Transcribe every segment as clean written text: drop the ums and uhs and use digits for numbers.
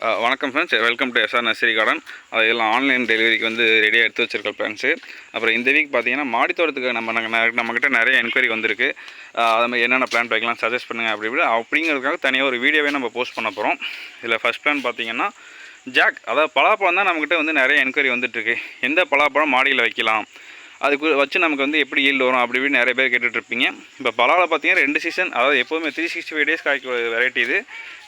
வணக்கம் friends, welcome to SR nursery garden. அதெல்லாம் online டெலிவரிக்கு வந்து ரெடியாக எடுத்து வச்சிருக்கோம் ஃப்ரெண்ட்ஸு. அப்புறம் இந்த வீக் பார்த்தீங்கன்னா மாடித்தோட்டத்துக்கு நம்மக்கிட்ட நிறைய என்கொயரி வந்திருக்கு. அது மாதிரி என்னென்ன பிளான் வைக்கலாம் சஜஸ்ட் பண்ணுங்கள் அப்படிங்கிறதுக்காக தனியாக ஒரு வீடியோவே நம்ம போஸ்ட் பண்ண போகிறோம். இதில் ஃபஸ்ட் பிளான் பார்த்தீங்கன்னா ஜாக், அதாவது பலாப்பழம் தான் நம்மக்கிட்ட வந்து நிறைய என்கொயரி வந்துட்டுருக்கு. எந்த பலாப்பழம் மாடியில் வைக்கலாம், அதுக்கு வச்சு நமக்கு வந்து எப்படி ஈல்டு வரும் அப்படி இப்படின்னு நிறைய பேர் கேட்டுட்ருப்பீங்க. இப்போ பலாவில் பார்த்தீங்கன்னா 2 சீசன், அதாவது எப்போதுமே 365 டேஸ் காய்க்க வெரைட்டி இது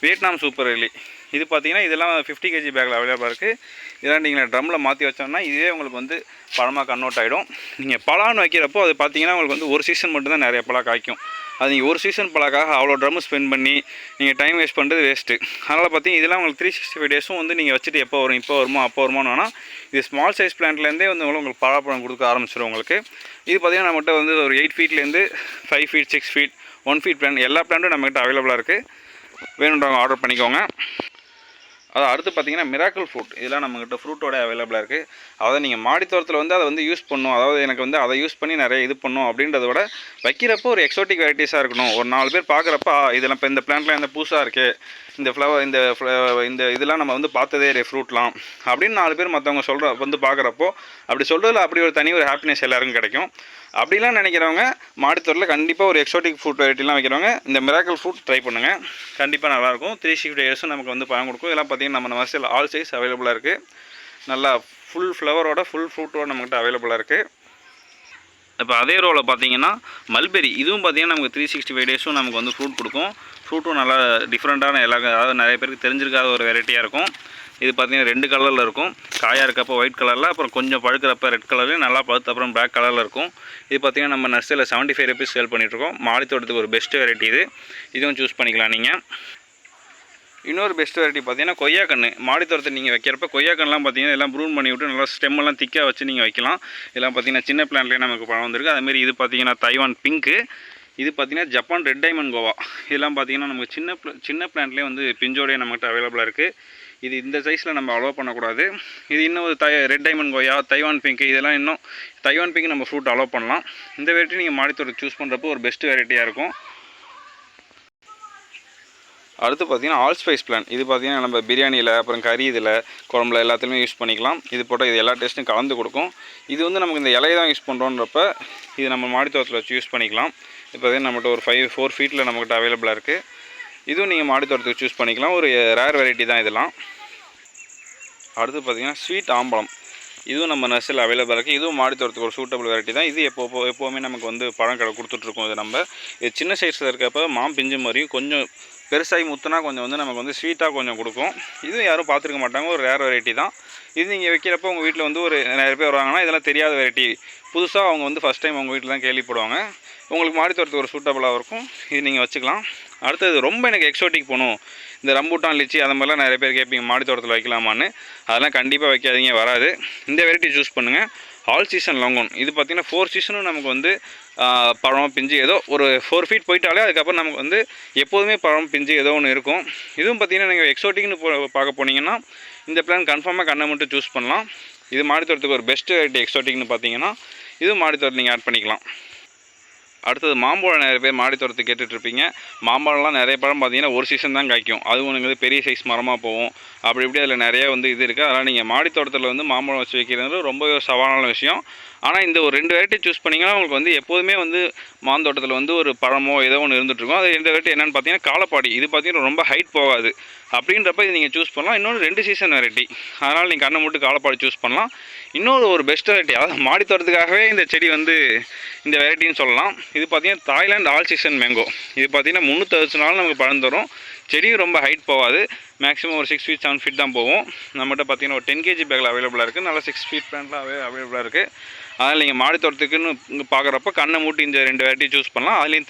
வியட்நாம் சூப்பர் எர்லி. இது பார்த்தீங்கன்னா இதெல்லாம் 50 kg பேக்கில் அவைலபிளாக இருக்குது. இதெல்லாம் நீங்கள் ட்ரம்மில் மாற்றி வச்சோம்னா இதுவே உங்களுக்கு வந்து பழமாக கன்வெர்ட் ஆகிடும். நீங்கள் பலான்னு வைக்கிறப்போ அது பார்த்தீங்கன்னா உங்களுக்கு வந்து ஒரு சீசன் மட்டும்தான் நிறைய பழம் காய்க்கும். அது நீங்கள் ஒரு சீசன் பழக்காக அவ்வளோ ட்ரம்மு ஸ்பெண்ட் பண்ணி நீங்கள் டைம் வேஸ்ட் பண்ணுறது வேஸ்ட்டு. அதனால் பார்த்தீங்கன்னா இதெல்லாம் உங்களுக்கு 365 டேஸும் வந்து நீங்கள் வச்சுட்டு எப்போ வரும், இப்போ வருமோ அப்போ வருமோன்னு வேணால் இது ஸ்மால் சைஸ் பிளான்ட்லேருந்தே வந்து உங்களுக்கு பழப்பழம் கொடுக்க ஆரம்பிச்சிடும் உங்களுக்கு. இது பார்த்திங்கன்னா நம்மகிட்ட வந்து ஒரு 8 ஃபீட்லேருந்து 5 ஃபீட் 6 ஃபீட் 1 ஃபீட் பிளான் எல்லா பிளான்ட்டும் நம்மகிட்ட அவைலபிளாக இருக்குது. வேணுன்றவங்க ஆர்டர் பண்ணிக்கோங்க. அது அடுத்து பார்த்தீங்கன்னா மிராக்கிள் ஃப்ரூட், இதெல்லாம் நம்மகிட்ட ஃப்ரூட்டோட அவைலபிளாக இருக்குது. அதாவது நீங்கள் மாடித்தோட்டத்தில் வந்து அதை வந்து யூஸ் பண்ணணும், அதாவது எனக்கு வந்து அதை யூஸ் பண்ணி நிறைய இது பண்ணணும் அப்படின்றத விட வைக்கிறப்போ ஒரு எக்ஸோட்டிக் வெரைட்டிஸாக இருக்கணும். ஒரு 4 பேர் பார்க்குறப்ப இதெல்லாம் இப்போ இந்த பிளான்ட்லாம் இந்த புதுசாக இருக்குது, இந்த ஃப்ளவர் இந்த இதெல்லாம் நம்ம வந்து பார்த்ததே ஃப்ரூட்லாம் அப்படின்னு 4 பேர் மற்றவங்க வந்து பார்க்குறப்போ அப்படி சொல்கிறதுல அப்படி ஒரு தனி ஒரு ஹாப்பினஸ் எல்லாருக்கும் கிடைக்கும். அப்படிலாம் நினைக்கிறவங்க மாடித்தோட்டத்தில் கண்டிப்பாக ஒரு எக்ஸோட்டிக் ஃப்ரூட் வெரைட்டிலாம் வைக்கிறவங்க இந்த மிராக்கிள் ஃப்ரூட் ட்ரை பண்ணுங்கள். கண்டிப்பாக நல்லாயிருக்கும். 360 டேஸும் நமக்கு வந்து பழம் கொடுக்கும். இதெல்லாம் பார்த்தீங்கன்னா நம்ம நர்சரியில் ஆல் சைஸ் அவைலபிளாக இருக்குது. நல்லா ஃபுல் ஃப்ளவரோட ஃபுல் ஃப்ரூட்டோட நம்மகிட்ட அவைலபிளாக இருக்குது. இப்போ அதே ரோவில் பார்த்தீங்கன்னா மல்பெரி, இதுவும் பார்த்தீங்கன்னா நமக்கு 365 டேஸும் நமக்கு வந்து ஃப்ரூட் கொடுக்கும். ஃப்ரூட்டும் நல்லா டிஃப்ரெண்ட்டான அதாவது நிறைய பேருக்கு தெரிஞ்சிருக்காத ஒரு வெரைட்டியாக இருக்கும். இது பார்த்தீங்கன்னா 2 கலரில் இருக்கும். காயாக இருக்கப்போ ஒயிட் கலரில், அப்புறம் கொஞ்சம் பழுக்கிறப்ப ரெட் கலர்லேயும், நல்லா பழுத்து அப்புறம் பிளாக் கலரில் இருக்கும். இது பார்த்தீங்கன்னா நம்ம நர்சரியில் 75 rupees சேல் பண்ணிகிட்ருக்கோம். மாடித்தோட்டத்துக்கு ஒரு பெஸ்ட்டு வெரைட்டி இது. இதுவும் சூஸ் பண்ணிக்கலாம் நீங்கள். இன்னொரு பெஸ்ட் வெரைட்டி பார்த்தீங்கன்னா கொய்யாக்கன்று. மாடித்தோட்டத்தை நீங்கள் வைக்கிறப்ப கொய்யாக்கன்லாம் பார்த்தீங்கன்னா எல்லாம் ப்ரூன் பண்ணி விட்டு நல்லா ஸ்டெம்மெல்லாம் திக்காக வச்சு நீங்கள் வைக்கலாம். இதெல்லாம் பார்த்தீங்கன்னா சின்ன பிளான்ட்லேயே நமக்கு பழம் வந்திருக்கு. அதுமாரி இது பார்த்தீங்கன்னா தைவான் பிங்க்கு, இது பார்த்தீங்கன்னா ஜப்பான் ரெட் டைமண்ட் கோவா. இதெல்லாம் பார்த்தீங்கன்னா நமக்கு சின்ன பிளான்ட்லேயே வந்து பிஞ்சோடையே நம்மகிட்ட அவைலபிளாக இருக்குது. இது இந்த சைஸில் நம்ம அலோவ் பண்ணக்கூடாது. இது இன்னும் ஒரு ரெட் டைமண்ட் கோயா, தைவான் பிங்க்கு, இதெல்லாம் இன்னும் தைவான் பிங்க் நம்ம ஃப்ரூட் அலோவ் பண்ணலாம். இந்த வெரைட்டி நீங்கள் மாடித்தோட்டத்தை சூஸ் பண்ணுறப்போ ஒரு பெஸ்ட் வெரைட்டியாக இருக்கும். அடுத்து பார்த்தீங்கன்னா ஆல் ஸ்பைஸ் பிளான். இது பார்த்தீங்கன்னா நம்ம பிரியாணியில், அப்புறம் கறி, இதில் குழம்புல எல்லாத்துலேயுமே யூஸ் பண்ணிக்கலாம். இது போட்டால் இது எல்லா டேஸ்ட்டும் கலந்து கொடுக்கும். இது வந்து நமக்கு இந்த இலையை தான் யூஸ் பண்ணுறோன்றப்ப இது நம்ம மாடித்தோட்டத்தில் வச்சு யூஸ் பண்ணிக்கலாம். இப்போ நம்மகிட்ட ஒரு 4 ஃபீட்டில் நம்மகிட்ட அவைலபிளாக இருக்குது. இதுவும் நீங்கள் மாடித்தோட்டத்துக்கு சூஸ் பண்ணிக்கலாம். ஒரு ரேர் வெரைட்டி தான் இதெல்லாம். அடுத்து பார்த்தீங்கன்னா ஸ்வீட் ஆம்பளம், இதுவும் நம்ம நர்சரியில் அவைலபிளாக இருக்குது. இதுவும் மாடித்தோட்டத்துக்கு ஒரு சூட்டபிள் வெரைட்டி தான். இது எப்போவுமே நமக்கு வந்து பழம் கொடுத்துட்ருக்கோம். இது சின்ன சைஸில் இருக்கப்போ பிஞ்சு மாதிரியும் கொஞ்சம் பெருசாகி முத்துனா கொஞ்சம் வந்து நமக்கு வந்து ஸ்வீட்டாக கொஞ்சம் கொடுக்கும். இதுவும் யாரும் பார்த்துருக்க மாட்டாங்க, ஒரு ரேர் வெரைட்டி தான். இது நீங்கள் வைக்கிறப்போ உங்கள் வீட்டில் வந்து ஒரு நிறைய பேர் வருவாங்கன்னா இதெல்லாம் தெரியாத வெரைட்டி, புதுசாக அவங்க வந்து ஃபஸ்ட் டைம் உங்கள் வீட்டில் தான் கேள்விப்படுவாங்க. உங்களுக்கு மாடித்தோட்டத்துக்கு ஒரு சூட்டபிளாக இருக்கும். இது நீங்கள் வச்சுக்கலாம். அடுத்தது ரொம்ப எனக்கு எக்ஸோட்டிக் போகணும், இந்த ரம்பூட்டான், லிச்சி, அந்த மாதிரிலாம் நிறைய பேர் கேட்பீங்க மாடித்தோட்டத்தில் வைக்கலாமான்னு. அதெல்லாம் கண்டிப்பாக வைக்காதீங்க, வராது. இந்த வெரைட்டி சூஸ் பண்ணுங்கள். All season longan. இது பார்த்திங்கன்னா 4 சீசனும் நமக்கு வந்து பழம் பிஞ்சு ஏதோ ஒரு 4 ஃபீட் போயிட்டாலே அதுக்கப்புறம் நமக்கு வந்து எப்போதுமே பழம் பிஞ்சு ஏதோ ஒன்று இருக்கும். இதுவும் பார்த்திங்கன்னா நீங்கள் எக்ஸோட்டிக்னு பார்க்க போனீங்கன்னா இந்த பிளான் கன்ஃபார்மாக கண்ணை மட்டும் சூஸ் பண்ணலாம். இது மாடித்தோட்டத்துக்கு ஒரு பெஸ்ட் வெரைட்டி எக்ஸோட்டிக்னு பார்த்தீங்கன்னா இதுவும் மாடித்தோட்டத்தில் நீங்கள் ஆட் பண்ணிக்கலாம். அடுத்தது மாம்பழம். நிறைய பேர் மாடித்தோட்டத்துக்கு கேட்டுட்ருப்பீங்க. மாம்பழம்லாம் நிறைய பழம் பார்த்தீங்கன்னா ஒரு சீசன் தான் காய்க்கும். அது ஒன்று பெரிய சைஸ் மரமாக போகும். அப்படி இப்படி அதில் நிறையா வந்து இது இருக்குது. அதனால் நீங்கள் மாடித்தோட்டத்தில் வந்து மாம்பழம் வச்சு வைக்கிறது ரொம்ப சவாலான விஷயம். ஆனால் இந்த ஒரு 2 வெரைட்டி சூஸ் பண்ணிங்கன்னா உங்களுக்கு வந்து எப்போதுமே வந்து மாந்தோட்டத்தில் வந்து ஒரு பழமோ ஏதோ ஒன்று இருந்துகிட்ருக்கும். அது 2 வெரைட்டி என்னென்னு பார்த்தீங்கன்னா காலப்பாடி. இது பார்த்தீங்கன்னா ரொம்ப ஹைட் போகாது. அப்படின்றப்ப இது நீங்கள் சூஸ் பண்ணலாம். இன்னொரு 2 சீசன் வெரைட்டி, அதனால் நீங்கள் கண்ணை மூட்டு காலப்பாடி சூஸ் பண்ணலாம். இன்னொரு ஒரு பெஸ்ட் வெரைட்டி, அதாவது மாடித்தோட்டத்துக்காகவே இந்த செடி வந்து இந்த வெரைட்டின்னு சொல்லலாம். இது பார்த்தீங்கன்னா தாய்லாந்து ஆல் சீசன் மேங்கோ. இது பார்த்தீங்கன்னா 360 நாள் நமக்கு பழம் தரும். செடியும் ரொம்ப ஹைட் போகாது. மேக்ஸிமம் ஒரு 6 ஃபீட் 7 ஃபீட் தான் போகும். நம்மகிட்ட பார்த்தீங்கன்னா ஒரு 10 kg பேக்கில் அவைலபிளாக இருக்குது. நல்லா 6 ஃபீட் பிளான்ட்லாம் அவைலபிளாக இருக்குது. அதனால் நீங்கள் மாடித்தோட்டத்துக்குன்னு இங்கே பார்க்குறப்ப கண்ணை மூட்டி இந்த 2 வெரைட்டி சூஸ் பண்ணலாம். அதுலேயும்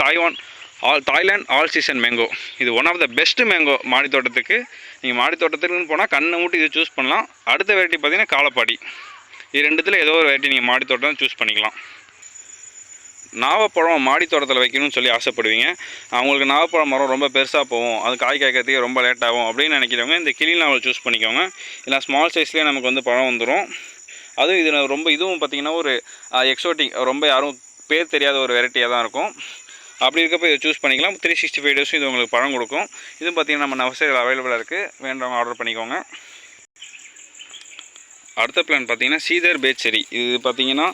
தாய்லாந்து ஆல் சீசன் மேங்கோ, இது one of the best mango மாடித்தோட்டத்துக்கு. நீங்கள் மாடித்தோட்டத்துக்குன்னு போனால் கண்ணை மூட்டி இது சூஸ் பண்ணலாம். அடுத்த வெரைட்டி பார்த்தீங்கன்னா காலப்பாடி. இது 2த்தில் ஏதோ ஒரு வெரைட்டி நீங்கள் மாடித்தோட்டம் சூஸ் பண்ணிக்கலாம். நாவப்பழம் மாடித்தோட்டத்தில் வைக்கணும்னு சொல்லி ஆசைப்படுவீங்க. அவங்களுக்கு நாவப்பழம் மரம் ரொம்ப பெருசாக போகும், அது காய்க்கிறதுக்கு ரொம்ப லேட் ஆகும் அப்படின்னு நினைக்கிறவங்க இந்த கிளி நாவல் சூஸ் பண்ணிக்கோங்க. இல்லை ஸ்மால் சைஸ்லேயே நமக்கு வந்து பழம் வந்துடும். அதுவும் இதுவும் பார்த்திங்கன்னா ஒரு எக்ஸோட்டிக், ரொம்ப யாரும் பேர் தெரியாத ஒரு வெரைட்டியாக தான் இருக்கும். அப்படி இருக்கப்போ இதை சூஸ் பண்ணிக்கலாம். 365 டேஸும் இது உங்களுக்கு பழம் கொடுக்கும். இதுவும் பார்த்திங்கன்னா நம்ம நர்சரியில் அவைலபிளாக இருக்குது, வேண்டவங்க ஆர்டர் பண்ணிக்கோங்க. அடுத்த பிளான் பார்த்திங்கன்னா சீதர் பேச்செரி. இது பார்த்திங்கன்னா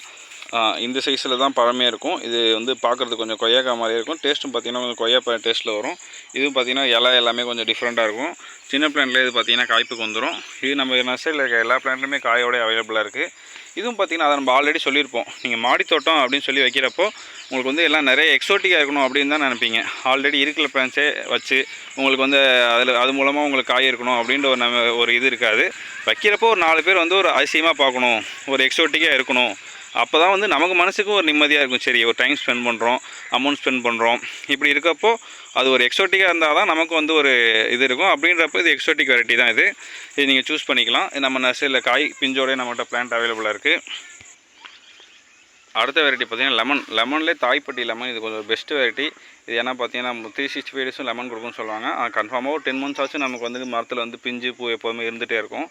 இந்த சைஸில் தான் பழமே இருக்கும். இது வந்து பார்க்குறதுக்கு கொஞ்சம் கொய்யாக்கா மாதிரி இருக்கும். டேஸ்ட்டும் பார்த்திங்கன்னா கொஞ்சம் கொய்யா டேஸ்ட்டில் வரும். இதுவும் பார்த்திங்கன்னா இலை எல்லாமே கொஞ்சம் டிஃப்ரெண்ட்டாக இருக்கும். சின்ன பிளான்ட்லேயே இது பார்த்திங்கன்னா காய்ப்புக்கு வந்துடும். இது நம்ம நர்சரியில் இருக்க எல்லா பிளான்ட்லையுமே காயோட அவைலபிளாக இருக்குது. இதுவும் பார்த்திங்கன்னா அதை நம்ம ஆல்ரெடி சொல்லியிருப்போம். நீங்கள் மாடித்தோட்டம் அப்படின்னு சொல்லி வைக்கிறப்போ உங்களுக்கு வந்து எல்லாம் நிறைய எக்ஸோட்டிக்காக இருக்கணும் அப்படின்னு தான் நினைப்பீங்க. ஆல்ரெடி இருக்கிற பிளான்ஸே வச்சு உங்களுக்கு வந்து அது மூலமாக உங்களுக்கு காய் இருக்கணும் அப்படின்ற ஒரு இது இருக்காது. வைக்கிறப்போ ஒரு 4 பேர் வந்து ஒரு அதிசயமாக பார்க்கணும், ஒரு எக்ஸோட்டிக்காக இருக்கணும். அப்போ தான் வந்து நமக்கு மனசுக்கும் ஒரு நிம்மதியாக இருக்கும். சரி, ஒரு டைம் ஸ்பெண்ட் பண்ணுறோம், அமௌண்ட் ஸ்பெண்ட் பண்ணுறோம். இப்படி இருக்கப்போ அது ஒரு எக்ஸோட்டிக்காக இருந்தால் தான் நமக்கு வந்து ஒரு இது இருக்கும். அப்படின்றப்போ இது எக்ஸோட்டிக் வெரைட்டி தான். இது நீங்கள் சூஸ் பண்ணிக்கலாம். நம்ம நர்சரியில் காய் பிஞ்சோடய நம்மகிட்ட பிளான்ட் அவைலபிளாக இருக்குது. அடுத்த வெரைட்டி பார்த்திங்கன்னா லெமன்லேயே தாய்ப்பட்டி லெமன். இது கொஞ்சம் பெஸ்ட் வெரைட்டி. இது ஏன்னா பார்த்தீங்கன்னா 365 டேஸும் லெமன் கொடுக்குன்னு சொல்லுவாங்க. கன்ஃபார்மாக ஒரு 10 months ஆச்சும் நமக்கு வந்து மரத்தில் வந்து பிஞ்சு பூ எப்போதுமே இருந்துகிட்டே இருக்கும்.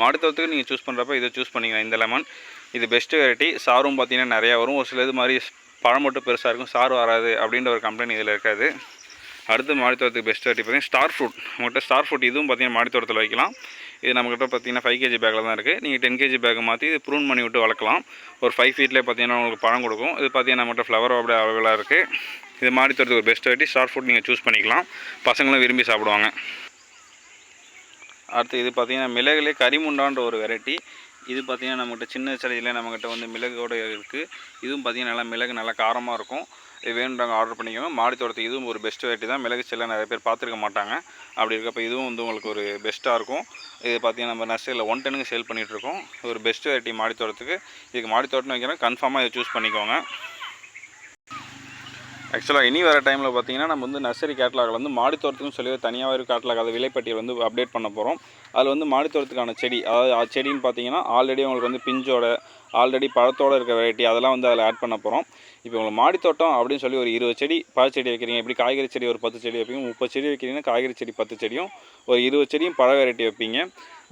மாடித்தோட்டத்துக்கு நீங்கள் சூஸ் பண்ணுறப்ப இதை சூஸ் பண்ணிக்கலாம். இந்த லெமன் இது பெஸ்ட் வெரைட்டி. சாரும் பார்த்திங்கன்னா நிறையா வரும். ஒரு சில இது மாதிரி பழம் மட்டும் பெருசாக இருக்கும், சாறு வராது அப்படின்ற ஒரு கம்ப்ளைண்ட் இதில் இருக்காது. அடுத்து மாடித்தோட்டத்துக்கு பெஸ்ட் வெரைட்டி பார்த்திங்கன்னா ஸ்டார் ஃப்ரூட். நம்மகிட்ட ஸ்டார் ஃப்ரூட் இதுவும் பார்த்திங்கன்னா மாடித்தோட்டத்தில் வைக்கலாம். இது நம்மக்கிட்ட பார்த்திங்கன்னா 5 kg பேக்கில் தான் இருக்குது. நீங்கள் 10 kg பேக்கை மாற்றி இது ப்ரூன் பண்ணி விட்டு வளர்க்கலாம். ஒரு 5 feetலேயே பார்த்திங்கன்னா உங்களுக்கு பழம் கொடுக்கும். இது பார்த்திங்கன்னா நம்மகிட்ட ஃப்ளவர் அப்படியே அவைலபிளாக இருக்குது. இது மாடித்தோட்டத்துக்கு ஒரு பெஸ்ட் வெரைட்டி. ஸ்டார் ஃப்ரூட் நீங்கள் சூஸ் பண்ணிக்கலாம், பசங்களும் விரும்பி சாப்பிடுவாங்க. அடுத்து இது பார்த்திங்கன்னா மிளகுலே கரிமுண்டான்ற ஒரு வெரைட்டி. இது பார்த்திங்கன்னா நம்மகிட்ட சின்ன செடியில் நம்மக்கிட்ட வந்து மிளகோடு இருக்குது. இதுவும் பார்த்திங்கன்னா நல்லா மிளகு நல்லா காரமாக இருக்கும். இது வேணுன்றவங்க ஆர்டர் பண்ணிக்கோங்க. மாடித்தோட்டத்துக்கு இதுவும் ஒரு பெஸ்ட் வெரைட்டி தான். மிளகு செல்ல நிறைய பேர் பார்த்துருக்க மாட்டாங்க. அப்படி இருக்கப்போ இதுவும் வந்து உங்களுக்கு ஒரு பெஸ்ட்டாக இருக்கும். இது பார்த்திங்கன்னா நம்ம நர்சரியில் 1 ton சேல் பண்ணிகிட்ருக்கோம். ஒரு பெஸ்ட் வெரைட்டி மாடித்தோட்டத்துக்கு. இதுக்கு மாடித்தோட்டம்னு வைக்கிறேன், கன்ஃபார்மாக இதை சூஸ் பண்ணிக்கோங்க. ஆக்சுவலாக இனி வர டைமில் பார்த்திங்கன்னா நம்ம வந்து நர்சரி கேட்லாகில் வந்து மாடித்தோட்டத்துக்கும் சொல்லி தனியாக ஒரு கேட்லாக் அதை விலைப்பட்டியல் வந்து அப்டேட் பண்ண போகிறோம். அதில் வந்து மாடித்தோட்டத்துக்கான செடி, அதாவது செடின்னு பார்த்திங்கன்னா ஆல்ரெடி உங்களுக்கு வந்து பிஞ்சோட ஆல்ரெடி பழத்தோடு இருக்க வெரைட்டி அதெல்லாம் வந்து அதில் ஆட் பண்ண போகிறோம். இப்போ உங்களுக்கு மாடித்தோட்டம் அப்படின்னு சொல்லி ஒரு 20 செடி பழச்செடி வைக்கிறீங்க. இப்படி காய்கறி செடி ஒரு 10 செடி வைப்பீங்க. 30 செடி வைக்கிறீங்கன்னா காய்கறி செடி 10 செடியும் ஒரு 20 செடியும் பழ வெரைட்டி வைப்பீங்க.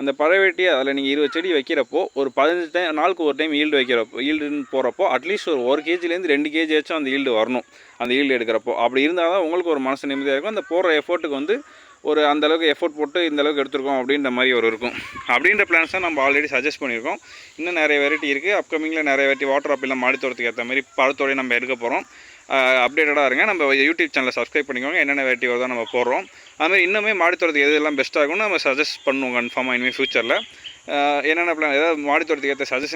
அந்த பழ வெரைட்டி அதில் நீங்கள் 20 செடி வைக்கிறப்போ ஒரு 15 நாளுக்கு ஒரு டைம் ஈல்டுன்னு போகிறப்போ அட்லீஸ்ட் ஒரு 1 kgலேருந்து 2 kg ஆச்சும் அந்த ஈல்டு வரணும். அந்த ஈல்டு எடுக்கிறப்போ அப்படி இருந்தால் தான் உங்களுக்கு ஒரு மனசு நிம்மதியாக இருக்கும். அந்த போடுற எஃபோர்ட்டுக்கு வந்து ஒரு அந்தளவுக்கு எஃபோர்ட் போட்டு இந்தளவுக்கு எடுத்துருக்கோம் அப்படின்ற மாதிரி ஒரு இருக்கும். அப்படின்ற பிளான்ஸ் தான் நம்ம ஆல்ரெடி சஜஸ்ட் பண்ணியிருக்கோம். இன்னும் நிறைய வெரைட்டி இருக்குது. அப்கமிங்கில் நிறைய வெரைட்டி வாட்டர் ஆப்பிள்லாம் மாடித்தோட்டத்துக்கு ஏற்ற மாதிரி பழத்தோடய நம்ம எடுக்க போகிறோம். அப்டேட்டடாக இருங்க. நம்ம யூடியூப் சேனலை சப்ஸ்கிரைப் பண்ணிக்கோங்க. என்னென்ன வெரைட்டி வருதோ நம்ம போடுறோம். அதுமாதிரி இன்னுமே மாடித்தோட்டத்துக்கு எதெல்லாம் பெஸ்ட்டாக இருக்கும்னு நம்ம சஜஸ்ட் பண்ணுவோம் கன்ஃபார்மாக இனிமேல் ஃப்யூச்சரில். என்னென்ன பிளான் ஏதாவது மாடித்தோட்டத்துக்கு ஏற்ற சஜஷன்